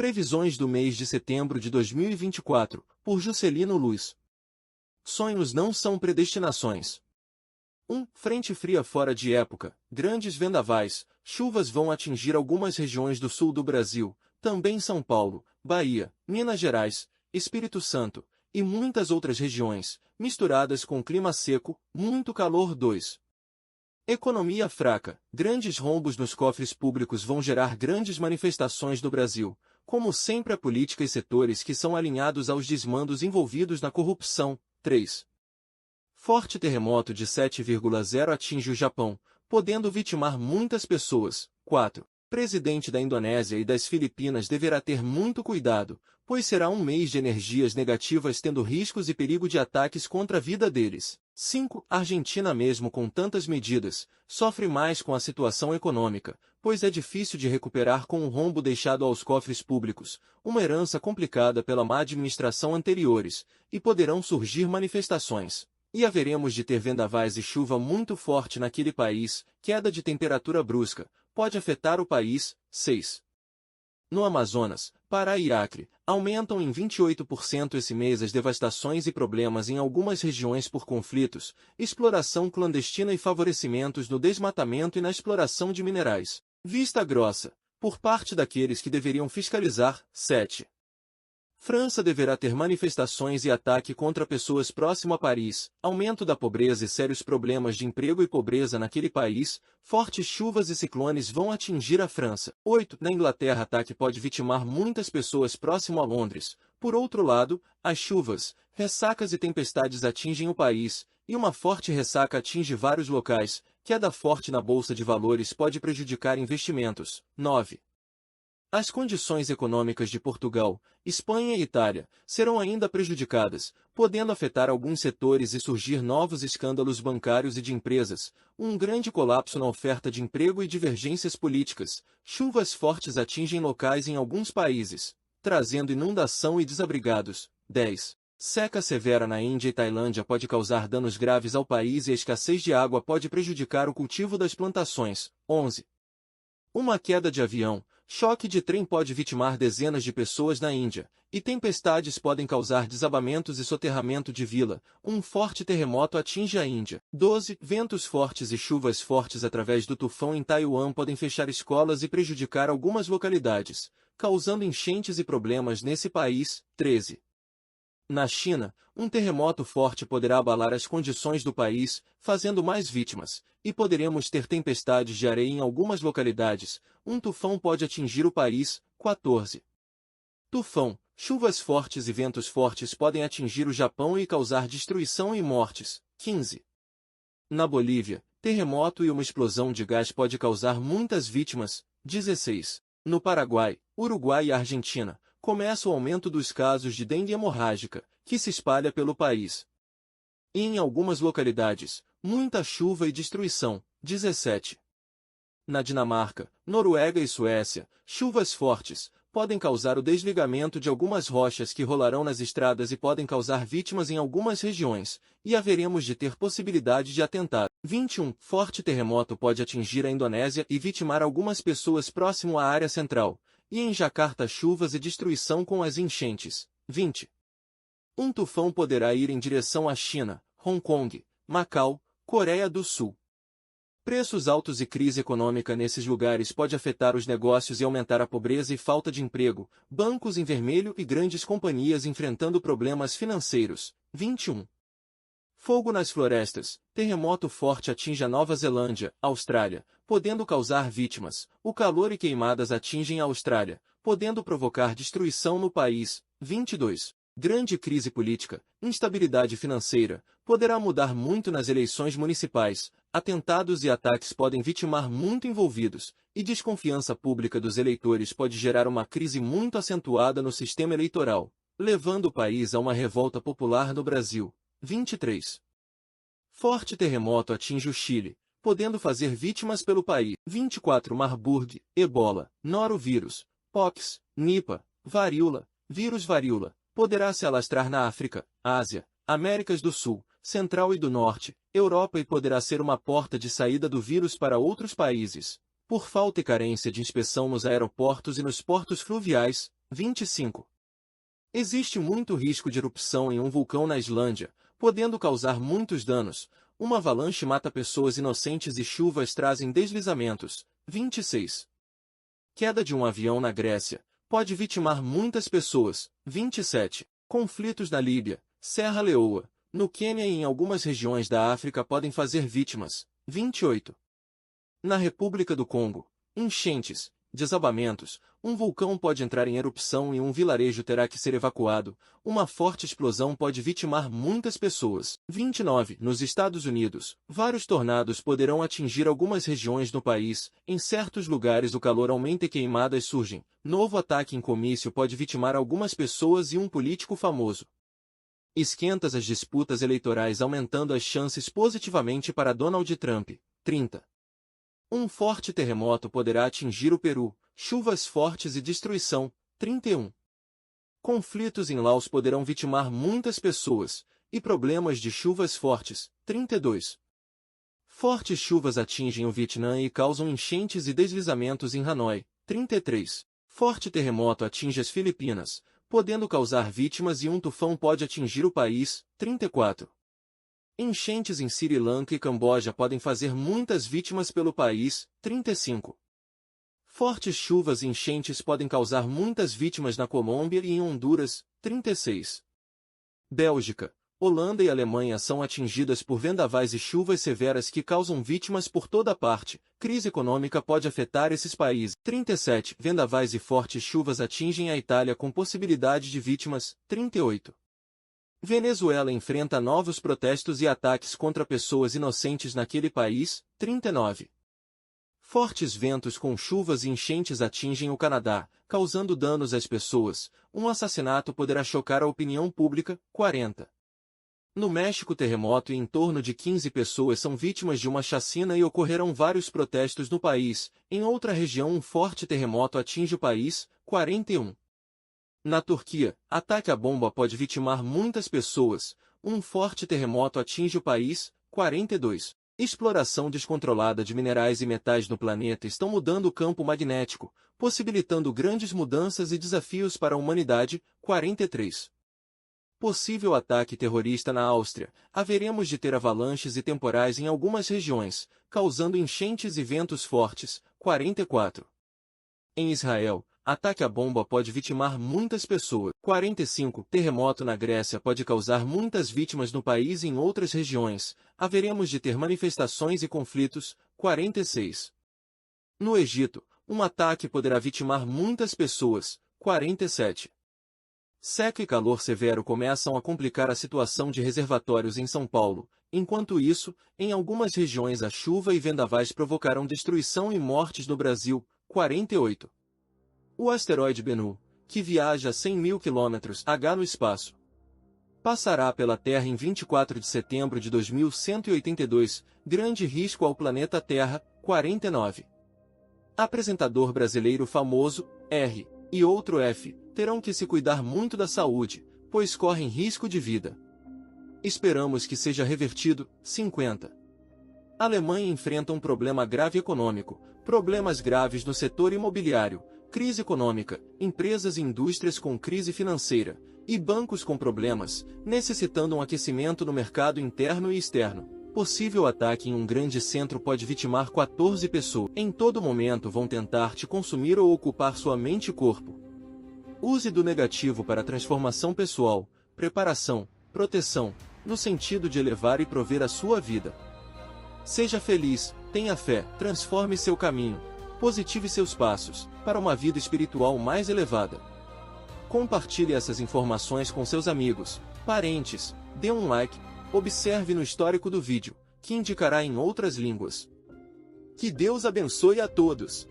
Previsões do mês de setembro de 2024, por Juscelino Luz. Sonhos não são predestinações. 1. Frente fria fora de época, grandes vendavais, chuvas vão atingir algumas regiões do sul do Brasil, também São Paulo, Bahia, Minas Gerais, Espírito Santo, e muitas outras regiões, misturadas com clima seco, muito calor. 2. Economia fraca, grandes rombos nos cofres públicos vão gerar grandes manifestações no Brasil, como sempre a política e setores que são alinhados aos desmandos envolvidos na corrupção. 3. Forte terremoto de 7,0 atinge o Japão, podendo vitimar muitas pessoas. 4. Presidente da Indonésia e das Filipinas deverá ter muito cuidado, pois será um mês de energias negativas tendo riscos e perigo de ataques contra a vida deles. 5. Argentina, mesmo com tantas medidas, sofre mais com a situação econômica, pois é difícil de recuperar com o rombo deixado aos cofres públicos, uma herança complicada pela má administração anteriores, e poderão surgir manifestações. E haveremos de ter vendavais e chuva muito forte naquele país, queda de temperatura brusca, pode afetar o país. 6. No Amazonas, Pará e Acre, aumentam em 28% esse mês as devastações e problemas em algumas regiões por conflitos, exploração clandestina e favorecimentos no desmatamento e na exploração de minerais. Vista grossa, por parte daqueles que deveriam fiscalizar. 7. França deverá ter manifestações e ataque contra pessoas próximo a Paris, aumento da pobreza e sérios problemas de emprego e pobreza naquele país, fortes chuvas e ciclones vão atingir a França. 8. Na Inglaterra, ataque pode vitimar muitas pessoas próximo a Londres. Por outro lado, as chuvas, ressacas e tempestades atingem o país, e uma forte ressaca atinge vários locais. Queda forte na bolsa de valores pode prejudicar investimentos. 9. As condições econômicas de Portugal, Espanha e Itália serão ainda prejudicadas, podendo afetar alguns setores e surgir novos escândalos bancários e de empresas, um grande colapso na oferta de emprego e divergências políticas. Chuvas fortes atingem locais em alguns países, trazendo inundação e desabrigados. 10. Seca severa na Índia e Tailândia pode causar danos graves ao país e a escassez de água pode prejudicar o cultivo das plantações. 11. Uma queda de avião, choque de trem pode vitimar dezenas de pessoas na Índia, e tempestades podem causar desabamentos e soterramento de vila. Um forte terremoto atinge a Índia. 12. Ventos fortes e chuvas fortes através do tufão em Taiwan podem fechar escolas e prejudicar algumas localidades, causando enchentes e problemas nesse país. 13. Na China, um terremoto forte poderá abalar as condições do país, fazendo mais vítimas, e poderemos ter tempestades de areia em algumas localidades. Um tufão pode atingir o país. 14. Tufão, chuvas fortes e ventos fortes podem atingir o Japão e causar destruição e mortes. 15. Na Bolívia, terremoto e uma explosão de gás pode causar muitas vítimas. 16. No Paraguai, Uruguai e Argentina, começa o aumento dos casos de dengue hemorrágica, que se espalha pelo país. E em algumas localidades, muita chuva e destruição. 17. Na Dinamarca, Noruega e Suécia, chuvas fortes podem causar o desligamento de algumas rochas que rolarão nas estradas e podem causar vítimas em algumas regiões, e haveremos de ter possibilidade de atentado. 21. Forte terremoto pode atingir a Indonésia e vitimar algumas pessoas próximo à área central, e em Jacarta chuvas e destruição com as enchentes. 20. Um tufão poderá ir em direção à China, Hong Kong, Macau, Coreia do Sul. Preços altos e crise econômica nesses lugares pode afetar os negócios e aumentar a pobreza e falta de emprego, bancos em vermelho e grandes companhias enfrentando problemas financeiros. 21. Fogo nas florestas, terremoto forte atinge a Nova Zelândia, Austrália, podendo causar vítimas. O calor e queimadas atingem a Austrália, podendo provocar destruição no país. 22. Grande crise política, instabilidade financeira, poderá mudar muito nas eleições municipais. Atentados e ataques podem vitimar muito envolvidos, e desconfiança pública dos eleitores pode gerar uma crise muito acentuada no sistema eleitoral, levando o país a uma revolta popular no Brasil. 23. Forte terremoto atinge o Chile, podendo fazer vítimas pelo país. 24. Marburg, Ebola, Norovírus, Pox, Nipah, Varíola, vírus varíola, poderá se alastrar na África, Ásia, Américas do Sul, Central e do Norte, Europa e poderá ser uma porta de saída do vírus para outros países, por falta e carência de inspeção nos aeroportos e nos portos fluviais. 25. Existe muito risco de erupção em um vulcão na Islândia, podendo causar muitos danos. Uma avalanche mata pessoas inocentes e chuvas trazem deslizamentos. 26. Queda de um avião na Grécia pode vitimar muitas pessoas. 27. Conflitos na Líbia, Serra Leoa, no Quênia e em algumas regiões da África podem fazer vítimas. 28. Na República do Congo, enchentes, desabamentos, um vulcão pode entrar em erupção e um vilarejo terá que ser evacuado. Uma forte explosão pode vitimar muitas pessoas. 29. Nos Estados Unidos, vários tornados poderão atingir algumas regiões no país. Em certos lugares o calor aumenta e queimadas surgem. Novo ataque em comício pode vitimar algumas pessoas e um político famoso. Esquentas as disputas eleitorais aumentando as chances positivamente para Donald Trump. 30. Um forte terremoto poderá atingir o Peru, chuvas fortes e destruição. 31. Conflitos em Laos poderão vitimar muitas pessoas, e problemas de chuvas fortes. 32. Fortes chuvas atingem o Vietnã e causam enchentes e deslizamentos em Hanoi. 33. Forte terremoto atinge as Filipinas, podendo causar vítimas e um tufão pode atingir o país. 34. Enchentes em Sri Lanka e Camboja podem fazer muitas vítimas pelo país. 35. Fortes chuvas e enchentes podem causar muitas vítimas na Colômbia e em Honduras. 36. Bélgica, Holanda e Alemanha são atingidas por vendavais e chuvas severas que causam vítimas por toda parte. Crise econômica pode afetar esses países. 37. Vendavais e fortes chuvas atingem a Itália com possibilidade de vítimas. 38. Venezuela enfrenta novos protestos e ataques contra pessoas inocentes naquele país. 39. Fortes ventos com chuvas e enchentes atingem o Canadá, causando danos às pessoas. Um assassinato poderá chocar a opinião pública. 40. No México, terremoto e em torno de 15 pessoas são vítimas de uma chacina e ocorrerão vários protestos no país. Em outra região, um forte terremoto atinge o país. 41. Na Turquia, ataque à bomba pode vitimar muitas pessoas. Um forte terremoto atinge o país. 42. Exploração descontrolada de minerais e metais no planeta estão mudando o campo magnético, possibilitando grandes mudanças e desafios para a humanidade. 43. Possível ataque terrorista na Áustria. Haveremos de ter avalanches e temporais em algumas regiões, causando enchentes e ventos fortes. 44. Em Israel, ataque à bomba pode vitimar muitas pessoas. 45. Terremoto na Grécia pode causar muitas vítimas no país e em outras regiões. Haveremos de ter manifestações e conflitos. 46. No Egito, um ataque poderá vitimar muitas pessoas. 47. Seca e calor severo começam a complicar a situação de reservatórios em São Paulo. Enquanto isso, em algumas regiões a chuva e vendavais provocarão destruição e mortes no Brasil. 48. O asteroide Bennu, que viaja a 100 mil quilômetros h no espaço, passará pela Terra em 24 de setembro de 2182, grande risco ao planeta Terra. 49. Apresentador brasileiro famoso, R, e outro F, terão que se cuidar muito da saúde, pois correm risco de vida. Esperamos que seja revertido. 50. A Alemanha enfrenta um problema grave econômico, problemas graves no setor imobiliário, crise econômica, empresas e indústrias com crise financeira, e bancos com problemas, necessitando um aquecimento no mercado interno e externo. Possível ataque em um grande centro pode vitimar 14 pessoas. Em todo momento vão tentar te consumir ou ocupar sua mente e corpo. Use do negativo para transformação pessoal, preparação, proteção, no sentido de elevar e prover a sua vida. Seja feliz, tenha fé, transforme seu caminho, positive seus passos, para uma vida espiritual mais elevada. Compartilhe essas informações com seus amigos, parentes, dê um like, observe no histórico do vídeo, que indicará em outras línguas. Que Deus abençoe a todos!